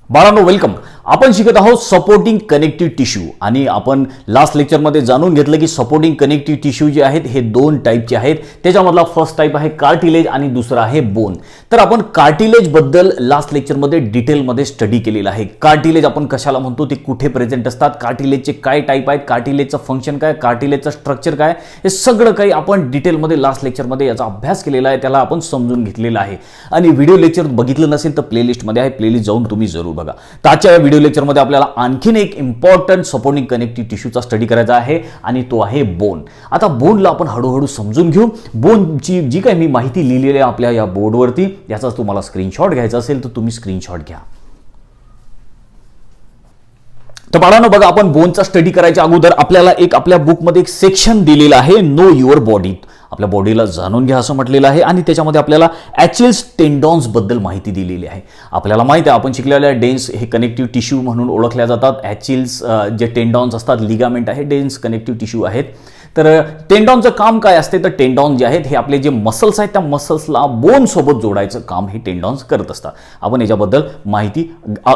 बाळांनो वेलकम. आपण शिकत आहोत सपोर्टिंग कनेक्टिव्ह टिश्यू आणि आपण लास्ट लेक्चरमध्ये जाणून घेतलं की सपोर्टिंग कनेक्टिव्ह टिश्यू जे आहेत हे दोन टाईपचे आहेत. त्याच्यामधला फर्स्ट टाईप आहे कार्टिलेज आणि दुसरा आहे बोन. तर आपण कार्टिलेज बद्दल लास्ट लेक्चरमध्ये डिटेलमध्ये स्टडी केलेला आहे. कार्टिलेज आपण कशाला म्हणतो, ते कुठे प्रेझेंट असतात, कार्टिलेजचे काय टाईप आहेत, कार्टिलेजचं फंक्शन काय, कार्टिलेजचं स्ट्रक्चर काय, हे सगळं काही आपण डिटेलमध्ये लास्ट लेक्चरमध्ये याचा अभ्यास केलेला आहे, त्याला आपण समजून घेतलेला आहे. आणि व्हिडिओ लेक्चर बघितलं नसेल तर प्लेलिस्टमध्ये आहे, प्लेलिस्ट जाऊन तुम्ही जरूर बघा. त्याच्या व्हिडिओ लेक्चरमध्ये आपल्याला आणखीन एक इम्पॉर्टंट सपोर्टिंग कनेक्टिव्ह टिश्यूचा स्टडी करायचा आहे आणि तो आहे बोन. आता बोनला आपण हळूहळू समजून घेऊ. बोनची जी काही मी माहिती लिहिलेली आहे आपल्या या बोर्डवरती, याचा तुम्हाला स्क्रीनशॉट घ्यायचा असेल तर तुम्ही स्क्रीनशॉट घ्या. तर बाळांनो बघा, आपण बोनचा स्टडी करायच्या अगोदर आपल्याला आपल्या बुकमध्ये एक सेक्शन दिलेलं आहे, नो युअर बॉडी. आपल्या बॉडीला जाणून घ्या असं म्हटलेलं आहे आणि त्याच्यामध्ये आपल्याला ॲचिल्स टेंडॉन्स बद्दल माहिती दिलेली आहे. आपल्याला माहिती आहे, आपण शिकलेल्या डेन्स हे कनेक्टिव्ह टिश्यू म्हणून ओळखल्या जातात. ॲचिल्स जे टेंडॉन्स असतात, लिगामेंट आहे, डेन्स कनेक्टिव्ह टिश्यू आहेत. तर टेंडॉनचं काम काय असते, तर टेंडॉन जे आहेत हे आपले जे मसल्स आहेत त्या मसल्सला बोन सोबत जोडायचं काम हे टेंडॉन्स करत असतात. आपण याच्याबद्दल माहिती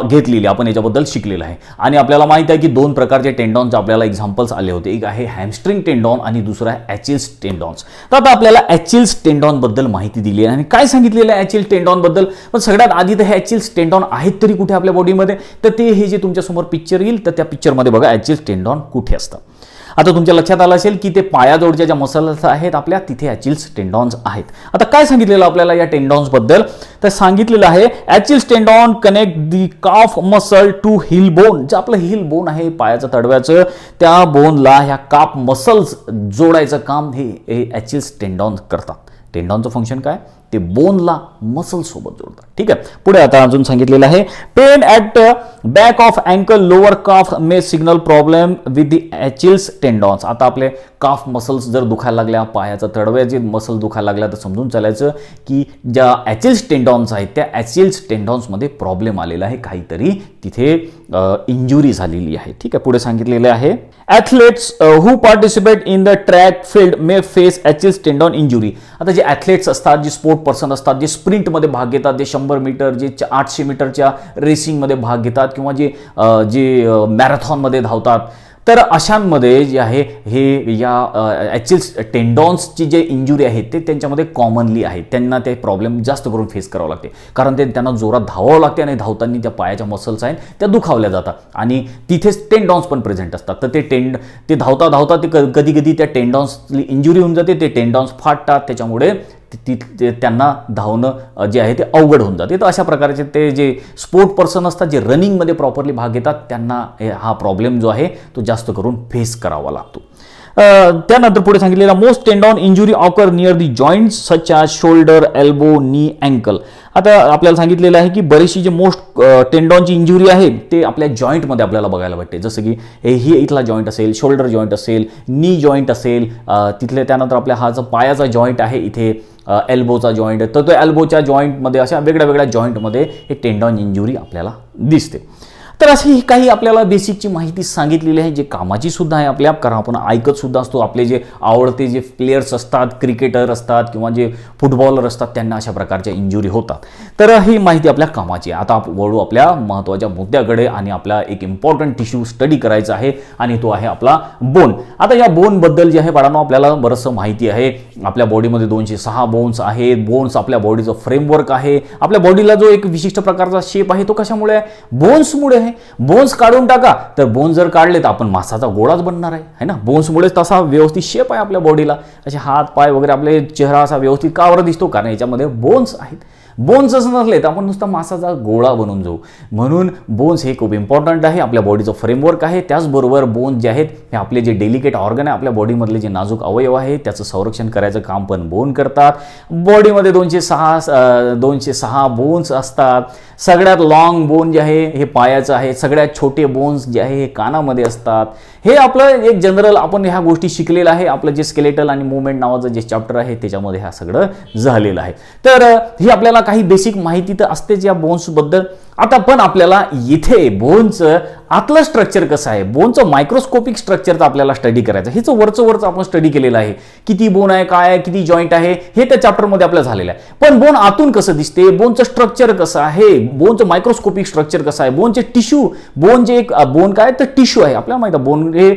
घेतलेली, आपण याच्याबद्दल शिकलेलं आहे. आणि आपल्याला माहिती आहे की दोन प्रकारचे टेंडॉनचे आपल्याला एक्झाम्पल्स आले होते. एक आहे हॅमस्ट्रिंग टेंडॉन आणि दुसरा आहे ॲचिल्स टेंडॉन्स. तर आता आपल्याला ॲचिल्स टेंडॉन बद्दल माहिती दिली आहे आणि काय सांगितलेलं आहे ॲचिल्स टेंडॉन बद्दल. पण सगळ्यात आधी तर हे ॲचिल्स टेंडॉन आहेत तरी कुठे आपल्या बॉडीमध्ये, तर ते हे जे तुमच्यासमोर पिक्चर येईल तर त्या पिक्चरमध्ये बघा ॲचिल्स टेंडॉन कुठे असतं. आता तुमच्या लक्षात आलं असेल की ते पायाजवळच्या ज्या मसल्स आहेत आपल्या, तिथे ॲचिल्स टेंडॉन्स आहेत. आता काय सांगितलेलं आपल्याला या टेंडॉन्स बद्दल, तर सांगितलेलं आहे Achilles tendon connect the calf muscle to heel bone. जे आपलं हिल बोन आहे पायाचं तडव्याचं, त्या बोनला ह्या काफ मसल्स जोडायचं काम हे ॲचिल्स टेंडॉन्स करतात. टेंडॉनचं फंक्शन काय, ते बोनला मसल सोबत जोडतात. ठीक आहे, पुढे आता अजून सांगितलेलं आहे pain at back of ankle lower calf may signal problem with the Achilles tendons. आता आपले काफ मसल्स जर दुखायला लागल्या, पायाचा तडव्याचे मसल दुखायला लागल्या, तर समजून चालायचं की ज्या ॲचिल्स टेंडॉन्स आहेत त्या ॲचिल्स टेंडॉन्समध्ये प्रॉब्लेम आलेला आहे, काहीतरी तिथे इंजुरी झालेली आहे. ठीक आहे, पुढे सांगितलेले आहे athletes who participate in the track field may face Achilles tendon injury. आता जे ॲथलेट्स असतात, जे स्पोर्ट पर्सन असतात, जे स्प्रिंटमध्ये भाग घेतात, जे 100 मीटर, जे 800 मीटरच्या रेसिंगमध्ये भाग घेतात किंवा जे मॅरेथॉनमध्ये धावतात, तर अशांमध्ये जे आहे हे या ॲचिल्स टेंडॉन्सची जे इंजुरी आहे ते त्यांच्यामध्ये कॉमनली आहे. त्यांना ते प्रॉब्लेम जास्त करून फेस करावं लागते, कारण त्यांना जोरात धावावं लागते आणि धावताना त्या पायाच्या मसल्स आहेत त्या दुखावल्या जातात आणि तिथेच टेंडॉन्स पण प्रेझेंट असतात. तर ते धावता धावता ते कधी कधी त्या टेंडॉन्सची इंजुरी होऊन जाते, ते टेंडॉन्स फाटतात, त्याच्यामुळे त्यांना धावणं जे आहे ते अवघड होऊन जाते. तर अशा प्रकारचे ते जे स्पोर्ट पर्सन असतात, जे रनिंगमध्ये प्रॉपरली भाग घेतात, त्यांना हा प्रॉब्लेम जो आहे तो जास्त करून फेस करावा लागतो. त्यानंतर पुढे सांगितलेला most tendon injury occur near the joints such as shoulder, elbow, knee, ankle. आता आपल्याला सांगितलेलं आहे की बरीचशी जे मोस्ट टेंडॉनची इंजुरी आहे ते आपल्या जॉईंटमध्ये आपल्याला बघायला भेटते. जसं की ही इथला जॉईंट असेल, शोल्डर जॉईंट असेल, नी जॉईंट असेल, तिथले त्यानंतर आपल्या हा जो पायाचा जॉईंट आहे इथे एल्बोचा जॉईंट, तर तो एल्बोच्या जॉईंटमध्ये अशा वेगळ्या वेगळ्या जॉईंटमध्ये हे टेंडॉन इंजुरी आपल्याला दिसते. तर अशी काही आपल्याला बेसिकची माहिती सांगितलेली आहे, जे कामाची सुद्धा आहे आपल्या, कारण आपण ऐकत सुद्धा असतो. आपले जे आवडते जे प्लेयर्स असतात, क्रिकेटर असतात किंवा जे फुटबॉलर असतात, त्यांना अशा प्रकारच्या इंजुरी होतात. तर ही माहिती आपल्या कामाची आहे. आता वळू आपल्या महत्त्वाच्या मुद्द्याकडे आणि आपला एक इम्पॉर्टंट टिश्यू स्टडी करायचा आहे आणि तो आहे आपला बोन. आता या बोनबद्दल जे आहे बाळांनो आपल्याला बरंचसं माहिती आहे. आपल्या बॉडीमध्ये 206 बोन्स आहेत. बोन्स आपल्या बॉडीचं फ्रेमवर्क आहे. आपल्या बॉडीला जो एक विशिष्ट प्रकारचा शेप आहे तो कशामुळे आहे, बोन्समुळे आहे. बोन्स काढून टाका, तर बोन्स जर काढले तर आपण मासाचा गोळाच बनणार आहे ना. बोन्समुळेच तसा व्यवस्थित शेप आहे आपल्या बॉडीला. असे हात पाय वगैरे आपले चेहरा असा व्यवस्थित का बरं दिसतो, कारण याच्यामध्ये बोन्स आहेत. बोन्स असं नसले तर आपण नुसता मासाचा गोळा बनून जाऊ. म्हणून बोन्स हे खूप इम्पॉर्टंट आहे, आपल्या बॉडीचं फ्रेमवर्क आहे. त्याचबरोबर बोन्स जे आहेत हे आपले जे डेलिकेट ऑर्गन आहे, आपल्या बॉडीमधले जे नाजूक अवयव आहे त्याचं संरक्षण करायचं काम पण बोन करतात. बॉडीमध्ये 206 बोन्स असतात. सगळ्यात लॉंग बोन जे आहे हे पायाचं आहे. सगळ्यात छोटे बोन्स जे आहे हे कानामध्ये असतात. हे आपलं एक जनरल आपण ह्या गोष्टी शिकलेलं आहे. आपलं जे स्केलेटल आणि मुवमेंट नावाचं जे चॅप्टर आहे त्याच्यामध्ये हा सगळं झालेलं आहे. तर ही आपल्याला काही बेसिक माहिती तर असतेच या बोन्सबद्दल. आता पण आपल्याला इथे बोनचं आतलं स्ट्रक्चर कसं आहे, बोनचं मायक्रोस्कोपिक स्ट्रक्चर तर आपल्याला स्टडी करायचं. हेच वरचं आपण स्टडी केलेलं आहे. किती बोन आहे, काय आहे, किती जॉईंट आहे, हे त्या चॅप्टरमध्ये आपल्याला झालेलं आहे. पण बोन आतून कसं दिसते, बोनचं स्ट्रक्चर कसं आहे, बोनचं मायक्रोस्कोपिक स्ट्रक्चर कसं आहे, बोनचे टिश्यू, बोन जे एक बोन काय तर टिश्यू आहे. आपल्याला माहिती आहे बोन हे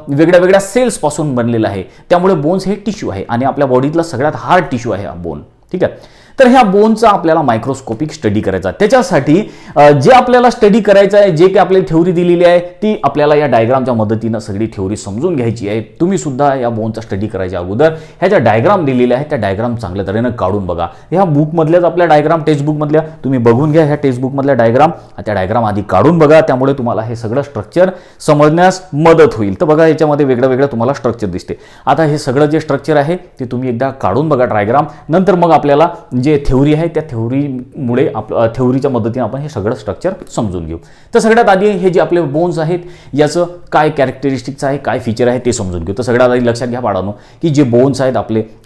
वेगळ्या वेगळ्या सेल्स पासून बनलेलं आहे. त्यामुळे बोन्स हे टिश्यू आहे आणि आपल्या बॉडीतला सगळ्यात हार्ड टिश्यू आहे हा बोन. ठीक आहे. तर ह्या बोनचा आपल्याला मायक्रोस्कोपिक स्टडी करायचा. त्याच्यासाठी जे आपल्याला स्टडी करायचं आहे, जे काही आपल्याला थ्योरी दिलेली आहे ती आपल्याला या डायग्रामच्या मदतीनं सगळी थ्योरी समजून घ्यायची आहे. तुम्ही सुद्धा या बोनचा स्टडी करायच्या अगोदर ह्या ज्या डायग्राम दिलेल्या आहेत त्या डायग्राम चांगल्या तऱ्हेनं काढून बघा. ह्या बुकमधल्याच आपल्या डायग्राम, टेक्स्टबुकमधल्या तुम्ही बघून घ्या. ह्या टेक्स्टबुकमधल्या डायग्राम, त्या डायग्राम आधी काढून बघा. त्यामुळे तुम्हाला हे सगळं स्ट्रक्चर समजण्यास मदत होईल. तर बघा याच्यामध्ये वेगळं वेगळं तुम्हाला स्ट्रक्चर दिसते. आता हे सगळं जे स्ट्रक्चर आहे ते तुम्ही एकदा काढून बघा डायग्राम. नंतर मग आपल्याला जे थ्योरी आहे त्या थ्योरीमुळे थ्योरीच्या मदतीने आपण हे सगळं स्ट्रक्चर समजून घेऊ. तर सगळ्यात आधी हे जे आपले बोन्स आहेत याचं काय कॅरेक्टरिस्टिक्स आहे, काय फीचर आहे ते समजून घेऊ. तर सगळ्यात आधी लक्षात घ्या बाळांनो की जे बोन्स आहेत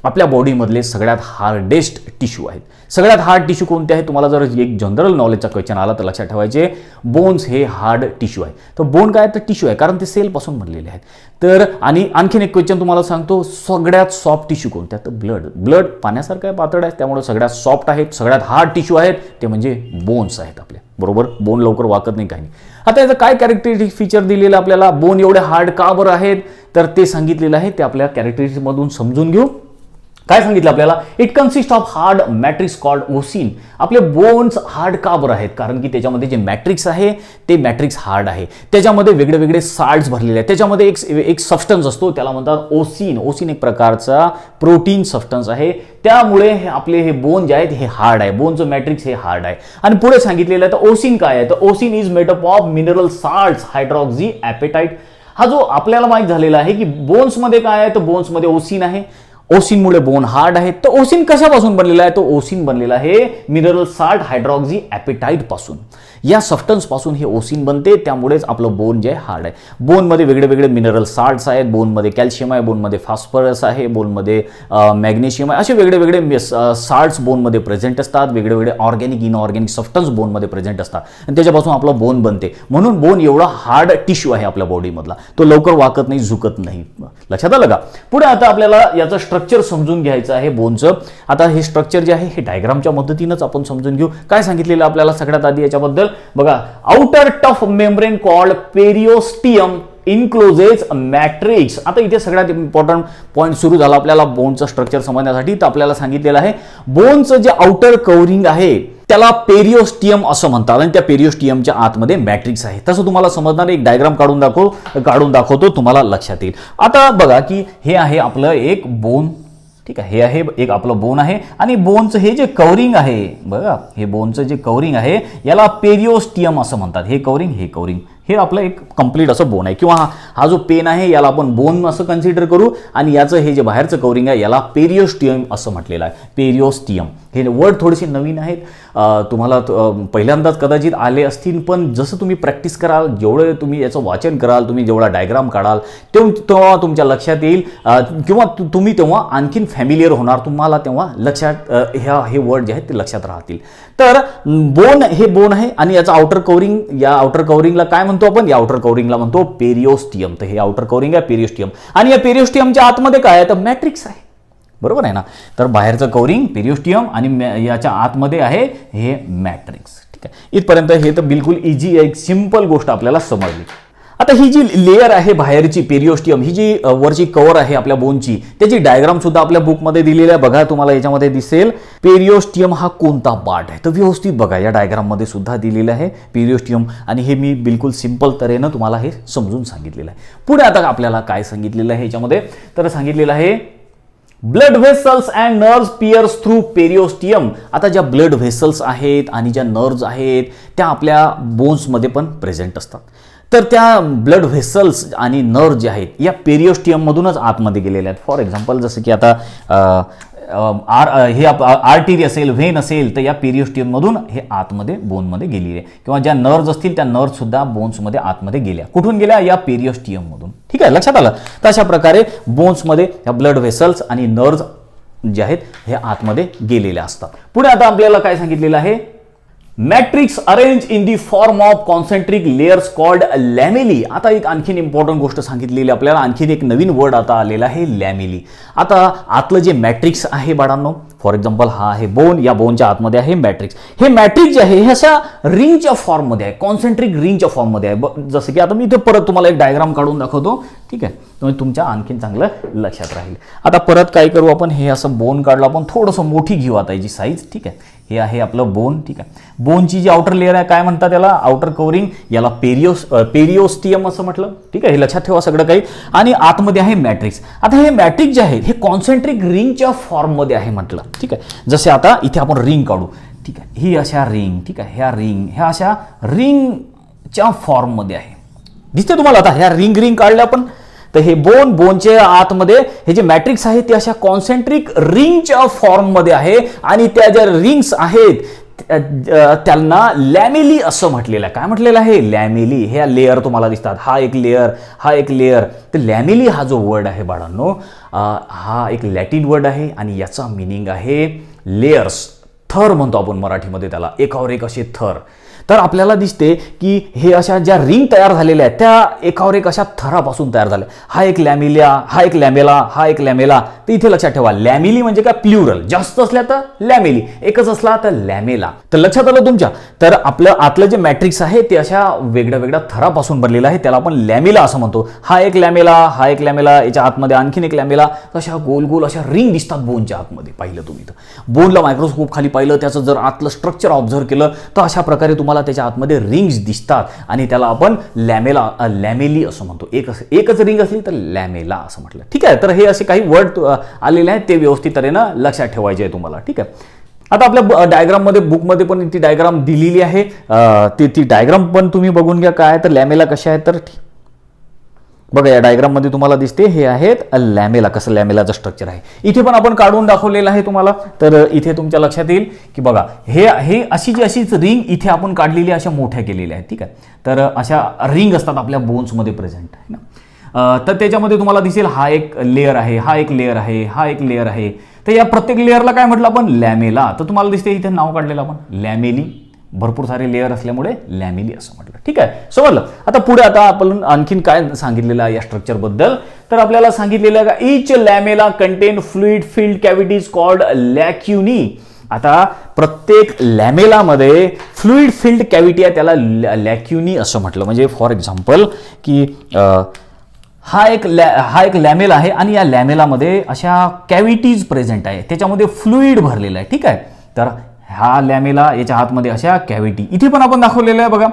आपल्या बॉडीमधले सगळ्यात हार्डेस्ट टिश्यू आहेत. सगळ्यात हार्ड टिश्यू कोणते आहे, तुम्हाला जर एक जनरल नॉलेजचा क्वेश्चन आला तर लक्षात ठेवायचे बोन्स हे हार्ड टिश्यू आहे. तर बोन काय तर टिश्यू आहे कारण ते सेलपासून बनलेले आहेत. तर आणि आणखीन एक क्वेश्चन तुम्हाला सांगतो, सगळ्यात सॉफ्ट टिश्यू कोणते आहे, तर ब्लड पाण्यासारखं आहे, पातळ आहे, त्यामुळे सगळ्यात सॉफ्ट आहेत, सगळ्यात हार्ड टिश्यू आहेत ते म्हणजे बोन्स आहेत आपले. बरोबर, बोन लवकर वाकत नाही काही नाही. आता याचं काय कॅरेक्टरिस्टिक फीचर दिलेलं आपल्याला, बोन एवढे हार्ड का बरं आहेत तर ते सांगितलेलं आहे. ते आपल्या कॅरेक्टरिस्टिक मधून समजून घेऊ. काय सांगितलं आपल्याला, it consist of hard matrix called ossein. आपले बोन्स हार्ड का बरं आहेत, कारण की त्याच्यामध्ये जे मॅट्रिक्स आहे ते मॅट्रिक्स हार्ड आहे. त्याच्यामध्ये वेगळे वेगळे साल्ट्स भरलेले आहेत. त्याच्यामध्ये एक सबस्टन्स असतो त्याला म्हणतात ओसिन. ओसिन एक प्रकारचा प्रोटीन सबस्टन्स आहे. त्यामुळे आपले हे बोन जे आहेत हे हार्ड आहे. बोनचं मॅट्रिक्स हे हार्ड आहे. आणि पुढे सांगितलेलं आहे तर ओसिन काय आहे, तर ossein is made up of mineral salts hydroxyapatite. हा जो आपल्याला माहित झालेला आहे की बोन्समध्ये काय आहे, तर बोन्समध्ये ओसिन आहे. ओसिनमुळे बोन हार्ड आहे. तर ओसिन कशापासून बनलेला आहे, तो ओसिन बनलेला आहे मिनरल साल्ट हायड्रॉक्सी ॲपेटाइट पासून. या सबस्टन्स पासून हे ओसिन बनते. त्यामुळेच आपलं बोन जे आहे हार्ड आहे. बोनमध्ये वेगळे वेगळे मिनरल साल्ट्स आहेत. बोनमध्ये कॅल्शियम आहे, बोनमध्ये फॉस्फरस आहे, बोनमध्ये मॅग्नेशियम आहे. असे वेगळे वेगळे साल्ट्स बोनमध्ये प्रेझेंट असतात. वेगळे वेगळे ऑर्गॅनिक इनऑर्गॅनिक सबस्टन्स बोनमध्ये प्रेझेंट असतात आणि त्याच्यापासून आपलं बोन बनते. म्हणून बोन एवढा हार्ड टिश्यू आहे आपल्या बॉडीमधला. तो लवकर वाकत नाही, झुकत नाही. लक्षात आलं का. पुढे आता आपल्याला याचं स्ट्रक्चर समजून घ्यायचं आहे बोनचं. आता हे स्ट्रक्चर जे आहे हे डायग्रामच्या मदतीनंच आपण समजून घेऊ. काय सांगितलेलं आपल्याला सगळ्यात आधी याच्याबद्दल बघा, outer tough membrane called periosteum encloses matrix. आता इथे सगळ्यात इम्पॉर्टंट पॉईंट सुरू झाला आपल्याला बोनचं स्ट्रक्चर समजण्यासाठी. तर आपल्याला सांगितलेलं आहे बोनचं जे आउटर कव्हरिंग आहे त्याला पेरिओस्टियम असं म्हणतात आणि त्या पेरिओस्टियमच्या आतमध्ये मॅट्रिक्स आहे. तसं तुम्हाला समजणार एक डायग्राम काढून दाखवतो, तुम्हाला लक्षात येईल. आता बघा की हे आहे आपलं एक बोन. ठीक आहे, हे आहे एक आपलं बोन आहे आणि बोनचं हे जे कव्हरिंग आहे बघा, हे बोनचं जे कव्हरिंग आहे याला पेरिओस्टियम असं म्हणतात. हे कव्हरिंग हे आपलं एक कंप्लीट असं बोन आहे किंवा हा जो पेन आहे याला आपण बोन असं कन्सिडर करू आणि याचं हे जे बाहेरचं कव्हरिंग आहे याला पेरिओस्टियम असं म्हटलेलं आहे. पेरिओस्टियम हे वर्ड थोडेसे नवीन आहेत, तुम्हाला पहिल्यांदाच कदाचित आले असतील. पण जसं तुम्ही प्रॅक्टिस कराल, जेवढं तुम्ही याचं वाचन कराल, तुम्ही जेवढा डायग्राम काढाल तेव्हा तुमच्या लक्षात येईल किंवा तुम्ही तेव्हा आणखीन फॅमिलियर होणार. तुम्हाला तेव्हा लक्षात हे वर्ड जे आहेत ते लक्षात राहतील. तर बोन हे बोन आहे आणि याचं आउटर कव्हरिंग, या आउटर कव्हरिंगला काय म्हणतो आपण, या आउटर कव्हरिंगला म्हणतो पेरिओस्टियम. तर हे आउटर कव्हरिंग आहे पेरिओस्टियम आणि या पेरिओस्टियमच्या आतमध्ये काय आहे तर मॅट्रिक्स आहे. बरोबर आहे ना. तर बाहेरचं कव्हरिंग पेरिओस्टियम आणि याच्या आतमध्ये आहे हे मॅट्रिक्स. ठीक आहे, इथपर्यंत हे तर बिलकुल इझी, एक सिंपल गोष्ट आपल्याला समजली. आता ही जी लेयर आहे बाहेरची पेरिओस्टियम, ही जी वरची कव्हर आहे आपल्या बोनची, त्याची डायग्राम सुद्धा आपल्या बुकमध्ये दिलेली आहे. बघा तुम्हाला याच्यामध्ये दिसेल पेरिओस्टियम हा कोणता पार्ट आहे. तर व्यवस्थित बघा, या डायग्राममध्ये सुद्धा दिलेलं आहे पेरिओस्टियम आणि हे मी बिलकुल सिंपल तऱ्हेनं तुम्हाला हे समजून सांगितलेलं आहे. पुढे आता आपल्याला काय सांगितलेलं आहे याच्यामध्ये, तर सांगितलेलं आहे blood vessels and nerves piers through periosteum. आता ज्या ब्लड व्हेसल्स आहेत आणि ज्या नर्व्स आहेत त्या आपल्या बोन्समध्ये पण प्रेझेंट असतात. तर त्या ब्लड व्हेसल्स आणि नर्व जे आहेत या पेरिओस्टियममधूनच आतमध्ये गेलेल्या आहेत. फॉर एक्झाम्पल जसं की आता हे आर्टरी असेल, व्हेन असेल, तर या पेरिओस्टियममधून हे आतमध्ये बोनमध्ये गेलेले आहे किंवा ज्या नर्व्स असतील त्या नर्व्स सुद्धा बोन्समध्ये आतमध्ये गेल्या. कुठून गेल्या, या पेरिओस्टियममधून. ठीक आहे, लक्षात आलं. तर अशा प्रकारे बोन्समध्ये या ब्लड व्हेसल्स आणि नर्व्स जे आहेत हे आतमध्ये गेलेले असतात. पुढे आता आपल्याला काय सांगितलेलं आहे, matrix arrange in the form of concentric layers called lamellae. आता एक आणखीन इम्पॉर्टंट गोष्ट सांगितलेली आपल्याला, आणखीन एक नवीन वर्ड आता आलेला आहे, लॅमेली. आता आतलं जे मॅट्रिक्स आहे बाळांनो, फॉर एक्झाम्पल हा आहे बोन, या बोनच्या आतमध्ये आहे मॅट्रिक्स. हे मॅट्रिक्स जे आहे हे अशा रिंगच्या फॉर्ममध्ये आहे, कॉन्सेंट्रिक रिंगच्या फॉर्ममध्ये आहे. जसं की आता मी इथे परत तुम्हाला एक डायग्राम काढून दाखवतो, ठीक आहे, म्हणजे तुमच्या आणखीन चांगलं लक्षात राहील. आता परत काय करू आपण, हे असं बोन काढलं आपण, थोडंसं मोठी घेऊ आता याची साईज, ठीक आहे. हे आहे आपलं बोन, ठीक आहे. बोनची जी आउटर लेअर आहे काय म्हणतात त्याला, आउटर कव्हरिंग, याला पेरिओस्टियम असं म्हटलं, ठीक आहे. हे लक्षात ठेवा सगळं काही. आणि आतमध्ये आहे मॅट्रिक्स. आता हे मॅट्रिक्स जे आहे हे कॉन्सेंट्रिक रिंगच्या फॉर्ममध्ये आहे म्हटलं, ठीक आहे. जसे आता इथे आपण रिंग काढू, ठीक आहे. ही अशा रिंग, ठीक आहे, ह्या अशा रिंगच्या फॉर्ममध्ये आहे, दिसते तुम्हाला. आता ह्या रिंग काढल्या आपण, तर हे बोनच्या आतमध्ये हे जे मॅट्रिक्स आहे ते अशा कॉन्सेंट्रिक रिंगच्या फॉर्ममध्ये आहे. आणि त्या ज्या रिंग्स आहेत त्यांना लॅमेली असं म्हटलेलं आहे. काय म्हटलेलं आहे, लॅमेली. ह्या लेअर तुम्हाला दिसतात, हा एक लेअर. तर लॅमेली हा जो वर्ड आहे बाळांनो, हा एक लॅटिन वर्ड आहे आणि याचा मिनिंग आहे लेयर्स, थर म्हणतो आपण मराठीमध्ये त्याला, एकावर एक असे थर. तर आपल्याला दिसते की हे अशा ज्या रिंग तयार झालेल्या आहेत त्या एकावर एक अशा थरापासून तयार झाल्या. हा एक लॅमेला, हा एक लॅमेला. तर इथे लक्षात ठेवा, लॅमेली म्हणजे काय, प्ल्युरल. जास्त असल्या तर लॅमेली, एकच असला तर लॅमेला. तर लक्षात आलं तुमच्या. तर आपलं आतलं जे मॅट्रिक्स आहे ते अशा वेगळ्या थरापासून बनलेलं आहे, त्याला आपण लॅमेला असं म्हणतो. हा एक लॅमेला, याच्या आतमध्ये आणखीन एक लॅमेला. अशा गोल अशा रिंग दिसतात बोनच्या आतमध्ये. पाहिलं तुम्ही तर बोनला मायक्रोस्कोप खाली पाहिलं, त्याचं जर आतलं स्ट्रक्चर ऑब्झर्व केलं तर अशा प्रकारे तुम्हाला त्याच्या आतमध्ये रिंग्स दिसतात आणि त्याला आपण लॅमेली असं म्हणतो. एकच रिंग असली तर लॅमेला असं म्हटलं, ठीक आहे. तर हे असे काही वर्ड आलेले आहेत, ते व्यवस्थित तऱ्हेनं लक्षात ठेवायचे आहे तुम्हाला, ठीक आहे. आता आपल्या डायग्राममध्ये, बुकमध्ये पण ती डायग्राम दिलेली आहे, ती डायग्राम पण तुम्ही बघून घ्या काय. तर लॅमेला कशा आहेत, तर बघा या डायग्राम मध्ये तुम्हाला दिसते, हे आहेत लॅमेला, कसं लॅमेलाचं स्ट्रक्चर आहे. इथे पण आपण काढून दाखवलेलं आहे तुम्हाला. तर इथे तुमच्या लक्षात येईल की बघा हे अशीच रिंग इथे आपण काढलेली, अशा मोठ्या केलेल्या आहेत, ठीक आहे. तर अशा रिंग असतात आपल्या बोन्समध्ये प्रेझेंट आहे ना. तर त्याच्यामध्ये तुम्हाला दिसेल हा एक लेअर आहे, हा एक लेअर आहे. तर या प्रत्येक लेअरला काय म्हटलं आपण, लॅमेला. तर तुम्हाला दिसते इथे नाव काढलेलं आपण लॅमेली, भरपूर सारे लेअर असल्यामुळे लॅमेली असं म्हटलं, ठीक आहे. समजलं. आता पुढे आता आपण आणखीन काय सांगितलेलं आहे या स्ट्रक्चर बद्दल, तर आपल्याला सांगितलेलं आहे का, each lamella contain fluid filled cavities called lacunae. आता प्रत्येक लॅमेलामध्ये फ्लुइड फिल्ड कॅव्हिटी आहे, त्याला लॅक्युनी असं म्हटलं. म्हणजे फॉर एक्झाम्पल की हा एक लॅमेला आहे आणि या लॅमेलामध्ये अशा कॅव्हिटीज प्रेझेंट आहे, त्याच्यामध्ये फ्लुइड भरलेलं आहे, ठीक आहे. तर हा लॅमेला, याच्या आतमध्ये अशा कॅव्हिटी. इथे पण आपण दाखवलेलं आहे बघा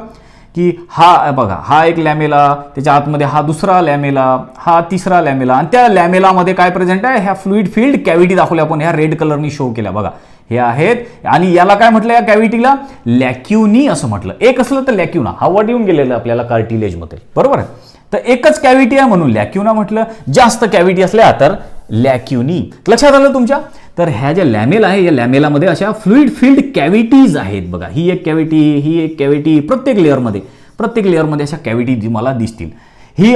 की हा एक लॅमेला, त्याच्या आतमध्ये हा दुसरा लॅमेला, हा तिसरा लॅमेला. आणि त्या लॅमेलामध्ये काय प्रेझेंट आहे, ह्या फ्लुइड फिल्ड कॅव्हिटी दाखवल्या आपण, ह्या रेड कलरनी शो केल्या बघा, हे आहेत. आणि याला काय म्हटलं, या कॅव्हिटीला लॅक्युनी असं म्हटलं. एक असलं तर लॅक्युना, हा वर्ड येऊन गेलेला आपल्याला कार्टिलेजमध्ये, बरोबर आहे. तर एकच कॅव्हिटी आहे म्हणून लॅक्युना म्हटलं, जास्त कॅव्हिटी असल्या तर लॅक्युनी. लक्षात आलं तुमच्या. तर ह्या ज्या लॅमेला आहे, या लॅमेलामध्ये अशा फ्लुइड फिल्ड कॅव्हिटीज आहेत बघा. ही एक कॅव्हिटी, प्रत्येक लेअरमध्ये अशा कॅव्हिटी तुम्हाला दिसतील. ही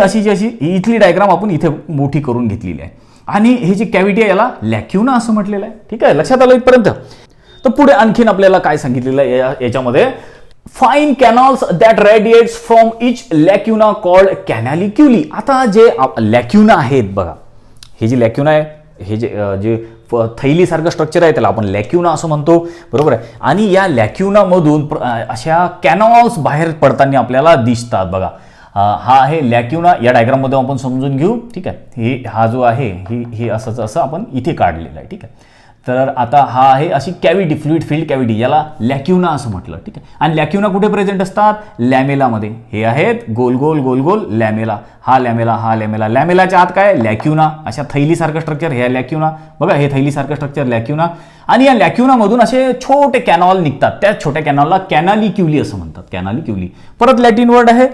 इथली डायग्राम आपण इथे मोठी करून घेतलेली आहे. आणि हे जी कॅव्हिटी आहे याला लॅक्युना असं म्हटलेलं आहे, ठीक आहे. लक्षात आलं इथपर्यंत. तर पुढे आणखीन आपल्याला काय सांगितलेलं आहे याच्यामध्ये, fine canals that radiates from each lacuna called canaliculi. आता जे लॅक्युना आहेत बघा, हे जे लॅक्युना आहे, हे जे थैलीसारखं स्ट्रक्चर आहे त्याला आपण लॅक्युना असं म्हणतो, बरोबर आहे. आणि या लॅक्युनामधून अशा कॅनॉल्स बाहेर पडताना आपल्याला दिसतात बघा. हा आहे लॅक्युना, या डायग्राममध्ये आपण समजून घेऊ, ठीक आहे. हा जो आहे हे असं आपण इथे काढलेलं आहे, ठीक आहे. तर आता हा आहे अशी कॅव्हिटी, फ्लुइड फिल्ड कॅव्हिटी, याला लॅक्युना असं म्हटलं, ठीक आहे. आणि लॅक्युना कुठे प्रेझेंट असतात, लॅमेलामध्ये. हे आहेत गोल लॅमेला, हा लॅमेला. लॅमेलाच्या आत काय, लॅक्युना, अशा थैलीसारखं स्ट्रक्चर, हे लॅक्युना बघा, हे थैलीसारखं स्ट्रक्चर लॅक्युना. आणि या लॅक्युनामधून असे छोटे कॅनॉल निघतात, त्या छोट्या कॅनॉलला कॅनॅलिक्युली असं म्हणतात, कॅनॅलिक्युली. परत लॅटिन वर्ड आहे.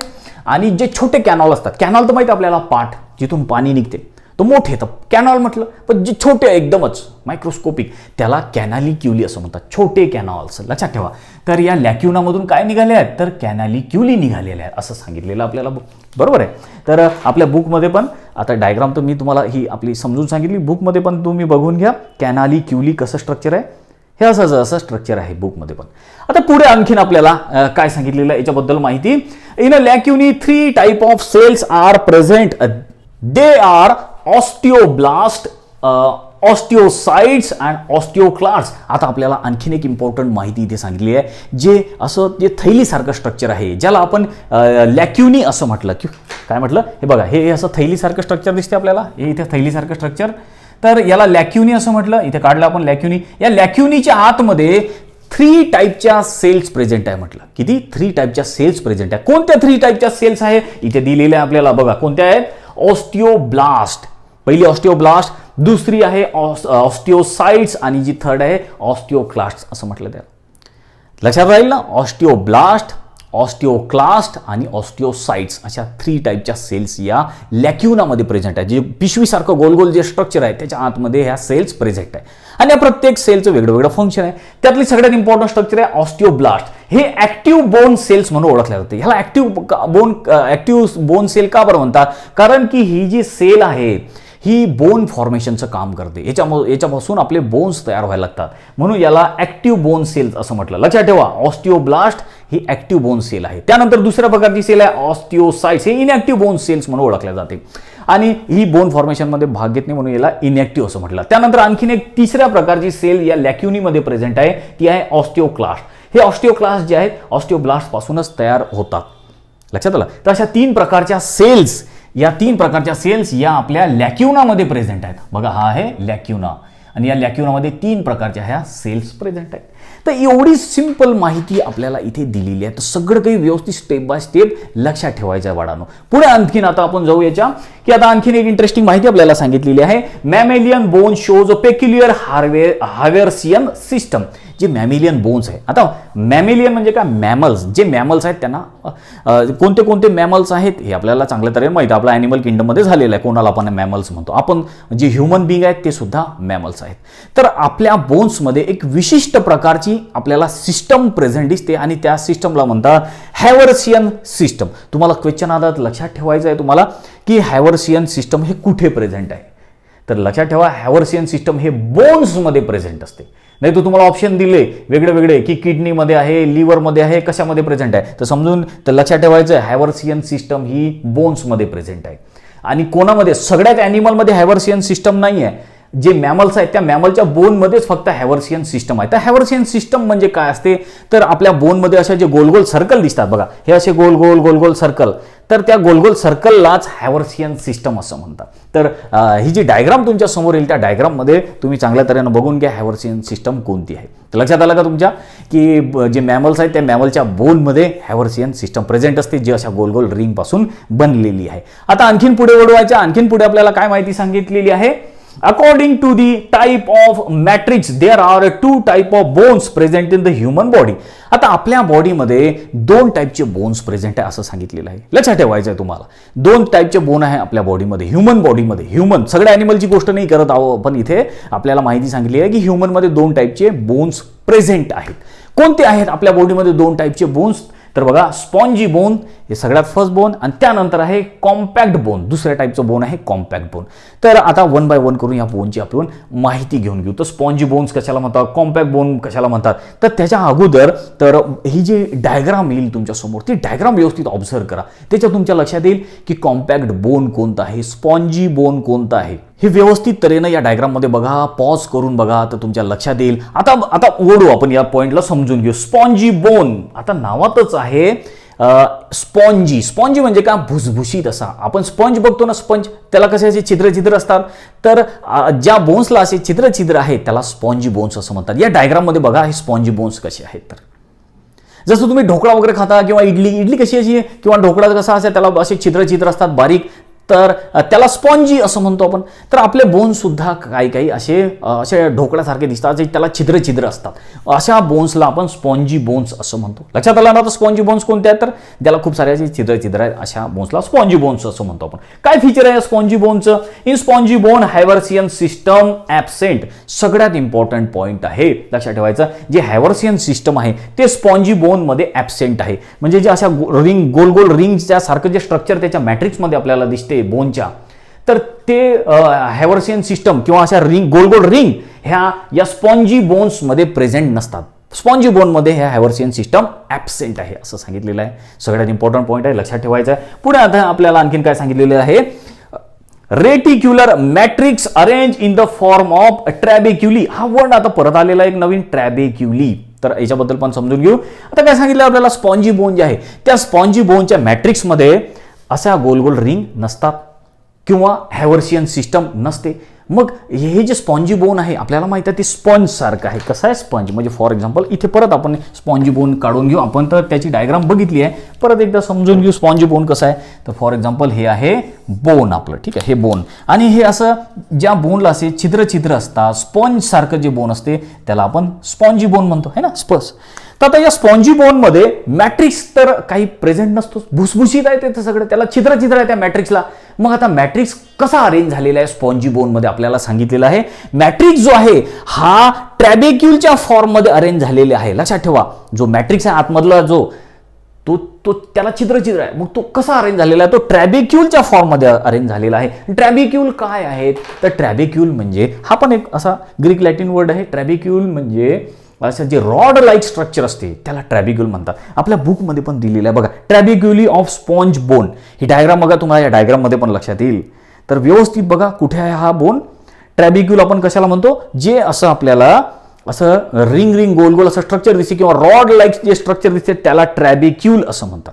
आणि जे छोटे कॅनॉल असतात, कॅनॉल तर माहिती आपल्याला, पाठ जिथून पाणी निघते, तो मोठे तर कॅनॉल म्हटलं, पण जे छोटे एकदमच मायक्रोस्कोपिक त्याला कॅनालिक्युली असं म्हणतात, छोटे कॅनॉल्स. लक्षात ठेवा. तर या लॅक्युनामधून काय निघाले आहेत, तर कॅनालिक्युली निघालेले आहेत असं सांगितलेलं आपल्याला, बरोबर आहे. तर आपल्या बुकमध्ये पण आता डायग्राम तर मी तुम्हाला ही आपली समजून सांगितली, बुकमध्ये पण तुम्ही बघून घ्या कॅनालिक्युली कसं स्ट्रक्चर आहे, हे असं स्ट्रक्चर आहे बुकमध्ये पण. आता पुढे आणखीन आपल्याला काय सांगितलेलं आहे याच्याबद्दल माहिती. In a lacunae 3 type of cells are present. They are osteoblast, osteocytes and osteoclast. आता आपल्याला आणखीन एक इम्पॉर्टंट माहिती इथे सांगितली आहे, जे असं जे थैलीसारखं स्ट्रक्चर आहे, ज्याला आपण लॅक्युनी असं म्हटलं. काय म्हटलं, हे बघा, हे असं थैलीसारखं स्ट्रक्चर दिसते आपल्याला, हे इथे थैलीसारखं स्ट्रक्चर, तर याला लॅक्युनी असं म्हटलं. इथे काढलं आपण लॅक्युनी. या लॅक्युनीच्या आतमध्ये 3 टाईपच्या सेल्स प्रेझेंट आहे म्हटलं. किती? 3 टाईपच्या सेल्स प्रेझेंट आहे. कोणत्या 3 टाईपच्या सेल्स आहे इथे दिलेल्या आपल्याला बघा. कोणत्या आहेत? ऑस्टिओब्लास्ट, पहिली ऑस्टिओब्लास्ट, दुसरी आहे ऑस्टिओसाइट्स आणि जी थर्ड आहे ऑस्टिओक्लास्ट असं म्हटलं त्याला. लक्षात राहील ना? ऑस्टिओब्लास्ट, ऑस्टिओक्लास्ट आणि ऑस्टिओसाइट्स अशा 3 टाईपच्या सेल्स या लॅक्युनामध्ये प्रेझेंट आहे. जे पिशवीसारखं गोल गोल जे स्ट्रक्चर आहे त्याच्या आतमध्ये ह्या सेल्स प्रेझेंट आहे आणि या प्रत्येक सेलचं वेगळं फंक्शन आहे. त्यातली सगळ्यात इम्पॉर्टंट स्ट्रक्चर आहे ऑस्टिओब्लास्ट. हे ऍक्टिव्ह बोन सेल्स म्हणून ओळखले जाते. ह्याला ऍक्टिव्ह बोन सेल का बरं म्हणतात? कारण की ही जी सेल आहे ही बोन फॉर्मेशनचं काम करते. याच्यापासून आपले बोन्स तयार व्हायला लागतात, म्हणून याला ऍक्टिव्ह बोन सेल्स असं म्हटलं. लक्षात ठेवा, ऑस्टिओब्लास्ट ही ऍक्टिव्ह बोन सेल आहे. त्यानंतर दुसऱ्या प्रकारची सेल आहे ऑस्टिओसाइट्स, हे इनॅक्टिव्ह बोन सेल्स म्हणून ओळखल्या जाते आणि ही बोन फॉर्मेशनमध्ये भाग घेत नाही म्हणून याला इनॅक्टिव्ह असं म्हटलं. त्यानंतर आणखीन एक तिसऱ्या प्रकारची सेल या लॅक्युनीमध्ये प्रेझेंट आहे, ती आहे ऑस्टिओक्लास्ट. हे ऑस्टिओक्लास्ट जे आहेत ऑस्टिओब्लास्ट पासूनच तयार होतात. लक्षात आलं? तर अशा 3 प्रकारच्या सेल्स, या 3 प्रकारच्या सेल्स या आपल्या लॅक्युनामध्ये प्रेझेंट आहेत. बघा, हा आहे लॅक्युना आणि या लॅक्युनामध्ये 3 प्रकारच्या ह्या सेल्स प्रेझेंट आहेत. तर एवढी सिंपल माहिती आपल्याला इथे दिलेली आहे. तर सगळं काही व्यवस्थित स्टेप बाय स्टेप लक्षात ठेवायचं आहे बाळांनो. पुढे आणखीन आता आपण जाऊ याच्या की आता आणखीन एक इंटरेस्टिंग माहिती आपल्याला सांगितलेली आहे. Mammalian bone shows a peculiar Haversian system. जे मॅमेलियन बोन्स आहे, आता मॅमेलियन म्हणजे काय? मॅमल्स. जे मॅमल्स आहेत त्यांना कोणते कोणते मॅमल्स आहेत हे आपल्याला चांगल्या तऱ्हेने माहिती आहे. आपला ॲनिमल किंगडममध्ये झालेलं आहे. कोणाला आपण मॅमल्स म्हणतो. आपण जे ह्युमन बिंग आहेत ते सुद्धा मॅमल्स आहेत. तर आपल्या बोन्समध्ये एक विशिष्ट प्रकारची आपल्याला सिस्टम प्रेझेंट दिसते आणि त्या सिस्टमला म्हणतात हॅव्हर्सियन सिस्टम. तुम्हाला क्वेश्चन आधारात लक्षात ठेवायचं आहे तुम्हाला की हॅव्हर्सियन सिस्टम हे कुठे प्रेझेंट आहे. तर लक्षात ठेवा, हॅव्हर्सियन सिस्टम हे बोन्समध्ये प्रेझेंट असते. नाही तर तुम्हाला ऑप्शन दिले वेगळे की किडनीमध्ये आहे, लिव्हरमध्ये आहे, कशामध्ये प्रेझेंट आहे, तर समजून तर लक्षात ठेवायचं हॅव्हर्सियन सिस्टम ही बोन्समध्ये प्रेझेंट आहे. आणि कोणामध्ये? सगळ्याच ॲनिमलमध्ये हॅव्हर्सियन सिस्टम नाही आहे. जे मॅमल्स आहेत त्या मॅमलच्या बोनमध्येच फक्त हॅव्हर्सियन सिस्टम आहे. तर हॅव्हर्सियन सिस्टम म्हणजे काय असते? तर आपल्या बोनमध्ये अशा जे गोल गोल सर्कल दिसतात बघा, हे असे गोल गोल सर्कल, तर त्या गोल गोल सर्कललाच हॅव्हर्सियन सिस्टम असं म्हणतात. तर ही जी डायग्राम तुमच्या समोर येईल त्या डायग्राममध्ये तुम्ही चांगल्या तऱ्हेनं बघून घ्या हॅव्हर्सियन सिस्टम कोणती आहे. तर लक्षात आलं का तुमच्या की जे मॅमल्स आहेत त्या मॅमलच्या बोनमध्ये हॅव्हर्सियन सिस्टम प्रेझेंट असते, जी अशा गोल गोल रिंग पासून बनलेली आहे. आता आणखीन पुढे वळवायच्या, आणखीन पुढे आपल्याला काय माहिती सांगितलेली आहे? According to the type of matrix, there are 2 type of bones present in the human body. आता आपल्या बॉडीमध्ये 2 टाईपचे बोन्स प्रेझेंट आहे असं सांगितलेलं आहे. लक्षात ठेवायचं आहे तुम्हाला. 2 टाईपचे बोन आहे आपल्या बॉडीमध्ये, ह्युमन बॉडीमध्ये. ह्युमन, सगळ्या ॲनिमलची गोष्ट नाही करत आहोत पण इथे आपल्याला माहिती सांगितली आहे की ह्युमनमध्ये 2 टाईपचे बोन्स प्रेझेंट आहेत. कोणते आहेत आपल्या बॉडीमध्ये 2 टाईपचे बोन्स? तर बघा, स्पॉन्जी बोन हे सगळ्यात फर्स्ट बोन आणि त्यानंतर आहे कॉम्पॅक्ट बोन, दुसऱ्या टाईपचं बोन आहे कॉम्पॅक्ट बोन. तर आता 1 बाय 1 करून या बोनची आपण माहिती घेऊन घेऊ. तर स्पॉन्जी बोन्स कशाला म्हणतात, कॉम्पॅक्ट बोन कशाला म्हणतात, तर त्याच्या अगोदर तर ही जी डायग्राम येईल तुमच्या समोर ती डायग्राम व्यवस्थित ऑब्झर्व करा. त्याच्यात तुमच्या लक्षात येईल की कॉम्पॅक्ट बोन कोणता आहे, स्पॉन्जी बोन कोणता आहे. हे व्यवस्थित तऱ्हेनं या डायग्राममध्ये बघा, पॉज करून बघा तर तुमच्या लक्षात येईल. आता ओढू आपण या पॉइंटला समजून घेऊ. स्पॉन्जी बोन, आता नावातच आहे स्पॉन्जी. स्पॉन्जी म्हणजे का? भुसभुशीत असा. आपण स्पंज बघतो ना, स्पंज, त्याला कसे असे छिद्र असतात. तर ज्या बोन्सला असे छिद्र आहेत त्याला स्पॉन्जी बोन्स असं म्हणतात. या डायग्राममध्ये बघा हे स्पॉन्जी बोन्स कसे आहेत. तर जसं तुम्ही ढोकळा वगैरे खाता किंवा इडली कशी अशी किंवा ढोकळा कसा असेल त्याला असे छिद्र असतात बारीक, तर त्याला स्पॉन्जी असं म्हणतो आपण. तर आपले बोन्स सुद्धा काही काही असे ढोकळ्यासारखे दिसतात, जे त्याला छिद्र छिद्र असतात. अशा बोन्सला आपण स्पॉन्जी बोन्स असं म्हणतो. लक्षात आलं ना आता स्पॉन्जी बोन्स कोणते आहेत? तर ज्याला खूप सारे असे छिद्र छिद्र आहेत अशा बोन्सला स्पॉन्जी बोन्स असं म्हणतो आपण. काय फीचर आहे स्पॉन्जी बोनचं? In spongy bone Haversian system absent. सगळ्यात इम्पॉर्टंट पॉईंट आहे लक्षात ठेवायचं, जे हायवर्सियन सिस्टम आहे ते स्पॉन्जी बोनमध्ये ॲब्सेंट आहे. म्हणजे जे अशा रिंग गोल गोल रिंगच्या सारखं जे स्ट्रक्चर त्याच्या मॅट्रिक्समध्ये आपल्याला दिसते बोनच्या, तर ते हायवर्सियन सिस्टम किंवा अशा रिंग गोल गोल रिंग ह्या या स्पॉन्जी बोन्समध्ये प्रेझेंट नसतात. स्पॉन्जी बोनमध्ये ह्या हायवर्सियन सिस्टम ॲब्सेंट आहे असं सांगितलेलं आहे. सगळ्यात इम्पॉर्टंट पॉईंट आहे, लक्षात ठेवायचं आहे. पुढे आता आपल्याला आणखीन काय सांगितलेलं आहे? Reticular matrix arrange in the form of trabeculae. हा वर्ड आता परत आलेला एक नवीन, ट्रॅबेक्युली. तर याच्याबद्दल पण समजून घेऊ. आता काय सांगितलं आपल्याला? स्पॉन्जी बोन जे आहे त्या स्पॉन्जी बोनच्या मॅट्रिक्समध्ये अशा गोल गोल रिंग नसतात किंवा हायवर्सियन सिस्टम नसते. मग हे जे स्पॉन्जी बोन आहे आपल्याला माहिती आहे ते स्पंज सारखं आहे. कसं आहे स्पंज? म्हणजे फॉर एक्झाम्पल इथे परत आपण स्पॉन्जी बोन काढून घेऊ. आपण तर त्याची डायग्राम बघितली आहे, परत एकदा समजून घेऊ स्पॉन्जी बोन कसं आहे. तर फॉर एक्झाम्पल हे आहे बोन आपलं, ठीक आहे, हे बोन. आणि हे असं ज्या बोनला असे छिद्र छिद्र असतात, स्पंज सारखं जे बोन असते त्याला आपण स्पॉन्जी बोन म्हणतो, है ना, स्पंज. तर आता या स्पॉन्जी बोनमध्ये मॅट्रिक्स तर काही प्रेझेंट नसतो, भुसभुशीत आहे ते सगळं, त्याला छिद्र छिद्र आहे त्या मॅट्रिक्सला. मग आता मॅट्रिक्स कसा अरेंज झालेला आहे स्पॉन्जी बोनमध्ये आपल्याला सांगितलेलं आहे. मॅट्रिक्स जो आहे हा ट्रॅबेक्युलच्या फॉर्ममध्ये अरेंज झालेला आहे. लक्षात ठेवा, जो मॅट्रिक्स आहे आतमधला जो तो त्याला छिद्र छिद्र आहे. मग तो कसा अरेंज झालेला आहे? तो ट्रॅबेक्युलच्या फॉर्ममध्ये अरेंज झालेला आहे. ट्रॅबेक्युल काय आहेत? तर ट्रॅबेक्युल म्हणजे हा पण एक असा ग्रीक लॅटिन वर्ड आहे. ट्रॅबेक्युल म्हणजे असं जे रॉड लाईक स्ट्रक्चर असते त्याला ट्रॅबेक्युल म्हणतात. आपल्या बुकमध्ये पण दिलेलं आहे बघा, ट्रॅबेक्युली ऑफ स्पॉन्ज बोन. ही डायग्राम बघा, तुम्हाला या डायग्राममध्ये पण लक्षात येईल. तर व्यवस्थित बघा कुठे आहे हा बोन. ट्रॅबेक्युल आपण कशाला म्हणतो? जे असं आपल्याला असं रिंग रिंग गोल गोल असं स्ट्रक्चर दिसते किंवा रॉड लाईक जे स्ट्रक्चर दिसते त्याला ट्रॅबेक्युल असं म्हणतात.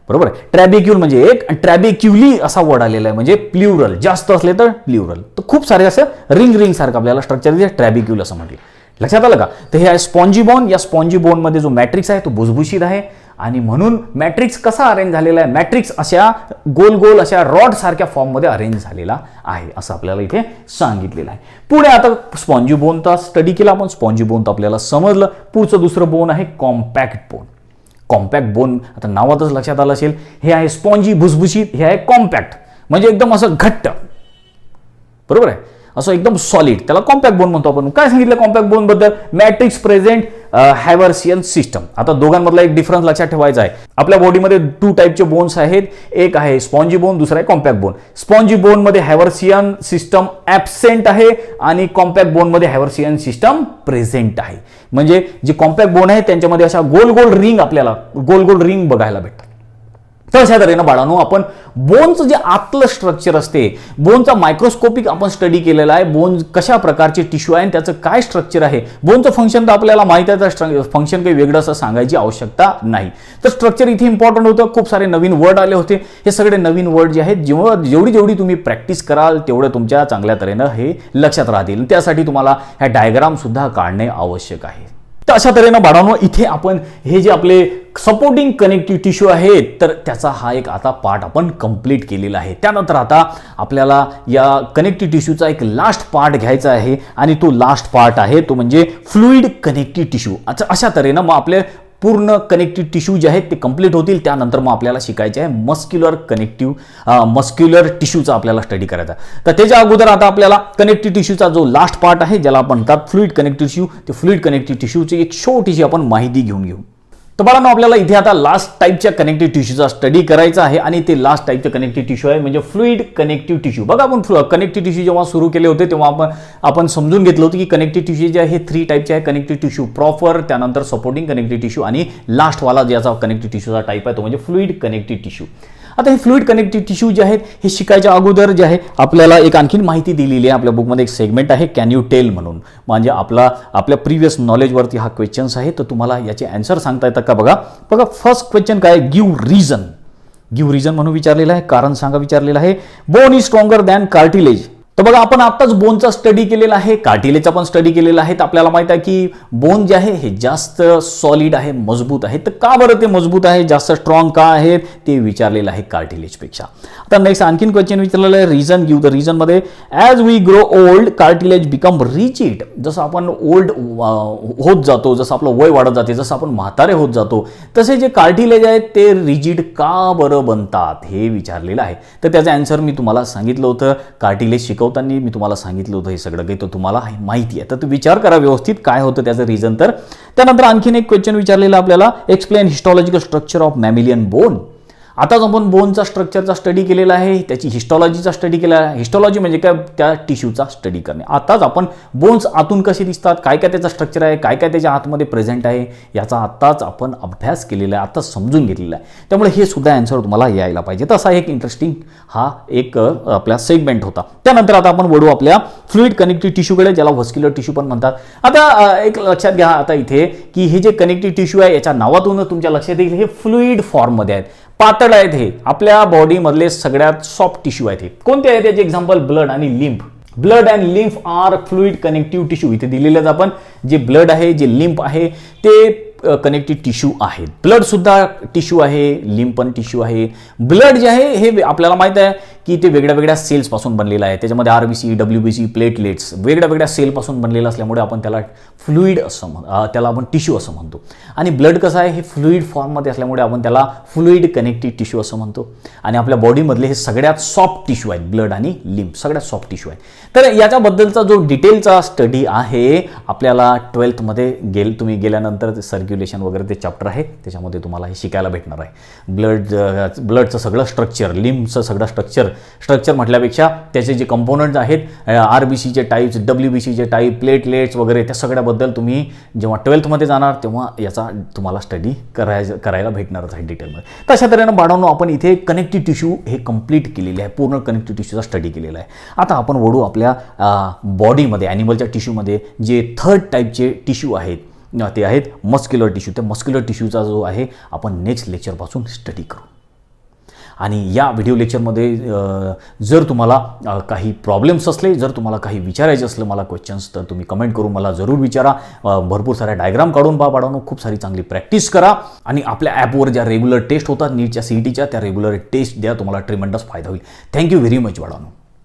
बरोबर आहे. ट्रॅबेक्युल म्हणजे एक, आणि ट्रॅबेक्युली असा वर्ड आलेला आहे म्हणजे प्ल्युरल, जास्त असले तर प्ल्युरल. तर खूप सारे असं रिंग रिंग सारखं आपल्याला स्ट्रक्चर दिसते, ट्रॅबेक्युल असं म्हटलं. लक्षात आलं का? तर हे आहे स्पॉन्जी बोन. या स्पॉन्जी बोनमध्ये जो मॅट्रिक्स आहे तो भुसभुशीत आहे आणि म्हणून मॅट्रिक्स कसा अरेंज झालेला आहे? मॅट्रिक्स अशा गोल गोल अशा रॉड सारख्या फॉर्ममध्ये अरेंज झालेला आहे असं आपल्याला इथे सांगितलेलं आहे. पुढे आता स्पॉन्जी बोनचा स्टडी केला आपण, स्पॉन्जी बोन तर आपल्याला समजलं. पुढचं दुसरं बोन आहे कॉम्पॅक्ट बोन. कॉम्पॅक्ट बोन आता नावातच लक्षात आलं असेल, हे आहे स्पॉन्जी भुसभुशीत, हे आहे कॉम्पॅक्ट म्हणजे एकदम असं घट्ट, बरोबर आहे, असं एकदम सॉलिड, त्याला कॉम्पॅक्ट बोन म्हणतो आपण. काय सांगितलं कॉम्पॅक्ट बोन बद्दल? Matrix present Haversian system. आता दोघांमधला एक डिफरन्स लक्षात ठेवायचा आहे. आपल्या बॉडीमध्ये 2 टाईपचे बोन्स आहेत, एक आहे स्पॉन्जी बोन, दुसरा आहे कॉम्पॅक्ट बोन. स्पॉन्जी बोनमध्ये हायवर्सियन सिस्टम ॲब्सेंट आहे आणि कॉम्पॅक्ट बोनमध्ये हायवर्सियन सिस्टम प्रेझेंट आहे. म्हणजे जे कॉम्पॅक्ट बोन आहे त्यांच्यामध्ये अशा गोल गोल रिंग आपल्याला गोल गोल रिंग बघायला भेटतात. तर अशा तऱ्हेनं बाळांनो आपण बोनचं जे आतलं स्ट्रक्चर असते, बोनचा मायक्रोस्कोपिक आपण स्टडी केलेला आहे. बोन कशा प्रकारचे टिश्यू आहे आणि त्याचं काय स्ट्रक्चर आहे. बोनचं फंक्शन तर आपल्याला माहिती आहे, तर फंक्शन काही वेगळं असं सांगायची आवश्यकता नाही. तर स्ट्रक्चर इथे इम्पॉर्टंट होतं. खूप सारे नवीन वर्ड आले होते. हे सगळे नवीन वर्ड जे आहेत जेवढी तुम्ही प्रॅक्टिस कराल तेवढं तुमच्या चांगल्या तऱ्हेनं हे लक्षात राहतील. त्यासाठी तुम्हाला ह्या डायग्राम सुद्धा काढणे आवश्यक आहे. तर अशा तऱ्हेनं बाळांनो इथे आपण हे जे आपले सपोर्टिंग कनेक्टिव्ह टिश्यू आहेत तर त्याचा हा एक आता पार्ट आपण कंप्लीट केलेला आहे. त्यानंतर आता आपल्याला या कनेक्टिव्ह टिश्यूचा एक लास्ट पार्ट घ्यायचा आहे आणि तो लास्ट पार्ट आहे तो म्हणजे फ्लुइड कनेक्टिव्ह टिश्यू. अशा तऱ्हेनं मग आपले पूर्ण कनेक्टिव्ह टिश्यू जे आहेत ते कंप्लीट होतील. त्यानंतर मग आपल्याला शिकायचे आहे मस्क्युलर टिश्यूचा आपल्याला स्टडी करायचा. तर त्याच्या अगोदर आता आपल्याला कनेक्टिव्ह टिश्यूचा जो लास्ट पार्ट आहे ज्याला आपण म्हणतात फ्लुइड कनेक्टिव्ह टिश्यू, ते फ्लुइड कनेक्टिव्ह टिश्यूची एक छोटीशी आपण माहिती घेऊन घेऊ. तर बाळांनो आपल्याला इथे आता लास्ट टाईपच्या कनेक्टिव्ह टिश्यूचा स्टडी करायचा आहे आणि ते लास्ट टाईपचे कनेक्टिव्ह टिश्यू आहे म्हणजे फ्लुइड कनेक्टिव्ह टिश्यू. बघा आपण कनेक्टिव्ह टिश्यू जेव्हा सुरू केले होते तेव्हा आपण समजून घेतलं होतं की कनेक्टिव्ह टिश्यू जे आहे 3 टाईपचे आहे. कनेक्टिव्ह टिश्यू प्रॉपर, त्यानंतर सपोर्टिंग कनेक्टिव्ह टिश्यू आणि लास्टवाला ज्याचा कनेक्टिव्ह टिश्यूचा टाईप आहे तो म्हणजे फ्लुइड कनेक्टिव्ह टिश्यू. आता हे फ्लुइड कनेक्टिव्ह टिश्यू जे आहेत हे शिकायच्या अगोदर जे आहे आपल्याला एक आणखीन माहिती दिलेली आहे. आपल्या बुकमध्ये एक सेगमेंट आहे कॅन यू टेल म्हणून, म्हणजे आपल्या प्रिव्हियस नॉलेजवरती हा क्वेश्चन्स आहे. तर तुम्हाला याचे आन्सर सांगता येतात का? बघा फर्स्ट क्वेश्चन काय आहे? गिव्ह रिझन म्हणून विचारलेला आहे, कारण सांगा विचारलेलं आहे. Bone is stronger than cartilage. तर बघा आपण आताच बोनचा स्टडी केलेला आहे, कार्टिलेजचा पण स्टडी केलेला आहे. तर आपल्याला माहित आहे की बोन जे आहे हे जास्त सॉलिड आहे, मजबूत आहे. तर का बरं ते मजबूत आहे, जास्त स्ट्रॉंग का आहे ते विचारलेलं आहे कार्टिलेजपेक्षा. आता नेक्स्ट आणखीन क्वेश्चन विचारलेला आहे, रिझन गिव्ह द रिझन मध्ये. As we grow old cartilage become rigid. जसं आपण ओल्ड होत जातो, जसं आपलं वय वाढत जाते, जसं आपण म्हातारे होत जातो, तसे जे कार्टिलेज आहेत ते रिजिड का बरं बनतात हे विचारलेलं आहे. तर त्याचं आन्सर मी तुम्हाला सांगितलं होतं, कार्टिलेज शिकवताना मी तुम्हाला सांगितलं होतं हे सगळं काही, तर तुम्हाला माहिती आहे. तर विचार करा व्यवस्थित काय होतं त्याचं रिझन. तर त्यानंतर आणखीन एक क्वेश्चन विचारलेला आपल्याला, एक्सप्लेन हिस्टॉलॉजिकल स्ट्रक्चर ऑफ मॅमिलियन बोन. आताच आपण बोनचा स्ट्रक्चरचा स्टडी केलेला आहे, त्याची हिस्टॉलॉजीचा स्टडी केला आहे. हिस्टॉलॉजी म्हणजे काय, त्या टिश्यूचा स्टडी करणे. आताच आपण बोन्स आतून कसे दिसतात, काय काय त्याचा स्ट्रक्चर आहे, काय काय त्याच्या आतमध्ये प्रेझेंट आहे, याचा आत्ताच आपण अभ्यास केलेला आहे, आत्ताच समजून घेतलेला आहे. त्यामुळे हे सुद्धा आन्सर तुम्हाला यायला पाहिजे. तसा एक इंटरेस्टिंग हा एक आपला सेगमेंट होता. त्यानंतर आता आपण वळू आपल्या फ्लुइड कनेक्टिव्ह टिश्यूकडे, ज्याला व्हस्क्युलर टिश्यू पण म्हणतात. आता एक लक्षात घ्या आता इथे की हे जे कनेक्टिव्ह टिश्यू आहे याच्या नावातूनच तुमच्या लक्षात येईल हे फ्लुइड फॉर्ममध्ये आहेत, पातळ आहेत. हे आपल्या बॉडीमधले सगळ्यात सॉफ्ट टिश्यू आहेत. हे कोणते आहेत त्याचे एक्झाम्पल, ब्लड आणि lymph. Blood and lymph are fluid connective tissue. इथे दिलेलं आपण जे ब्लड आहे, जे लिम्फ आहे ते कनेक्टिव्ह टिश्यू आहेत. ब्लड सुद्धा टिश्यू आहे, लिम्फ पण टिश्यू आहे. ब्लड जे आहे हे आपल्याला माहित आहे की ते वेगळ्या वेगळ्या सेल्स पासून बनलेलं आहे. त्याच्यामध्ये आरबीसी, डब्ल्यूबीसी, प्लेटलेट्स वेगळ्या वेगळ्या सेल पासून बनलेलं असल्यामुळे आपण त्याला फ्लुइड असं त्याला आपण टिश्यू असं म्हणतो. आणि ब्लड कसं आहे, हे फ्लुइड फॉर्ममध्ये असल्यामुळे आपण त्याला फ्लुइड कनेक्टिव्ह टिश्यू असं म्हणतो. आणि आपल्या बॉडीमधले हे सगळ्यात सॉफ्ट टिश्यू आहेत, ब्लड आणि लिम्फ सगळ्यात सॉफ्ट टिश्यू आहेत. तर याच्याबद्दलचा जो डिटेलचा स्टडी आहे आपल्याला 12th मध्ये तुम्ही गेल्यानंतर सर्क्युलेशन वगैरे ते चॅप्टर आहे, त्याच्यामध्ये तुम्हाला हे शिकायला भेटणार आहे. ब्लडचं सगळं स्ट्रक्चर, लिम्फचं सगळं स्ट्रक्चर म्हटल्यापेक्षा त्याचे जे कंपोनंट्स आहेत, आरबीसीचे टाईप्स, डब्ल्यूबीसीचे टाईप, प्लेटलेट्स वगैरे, त्या सगळ्याबद्दल तुम्ही जेव्हा 12th मध्ये जाणार तेव्हा याचा तुम्हाला स्टडी करायला भेटणारच आहे डिटेलमध्ये. तशा तऱ्हेनं बाळांनो आपण इथे कनेक्टिव्ह टिश्यू हे कंप्लीट केलेले आहे, पूर्ण कनेक्टिव्ह टिश्यूचा स्टडी केलेला आहे. आता आपण वळू आपल्या बॉडीमध्ये, ॲनिमलच्या टिश्यूमध्ये जे थर्ड टाईपचे टिश्यू आहेत ते आहेत मस्क्युलर टिश्यू. त्या मस्क्युलर टिश्यूचा जो आहे आपण नेक्स्ट लेक्चरपासून स्टडी करू. आणि या व्हिडिओ लेक्चरमध्ये जर तुम्हाला काही प्रॉब्लेम्स असले, जर तुम्हाला काही विचारायचे असलं मला क्वेश्चन्स, तर तुम्ही कमेंट करून मला जरूर विचारा. भरपूर साऱ्या डायग्राम काढून बाळांनो खूप सारी चांगली प्रॅक्टिस करा. आणि आपल्या ॲपवर ज्या रेग्युलर टेस्ट होतात नीटच्या, CETच्या, त्या रेग्युलर टेस्ट द्या, तुम्हाला ट्रिमेंडस फायदा होईल. थँक्यू व्हेरी मच बाळांनो.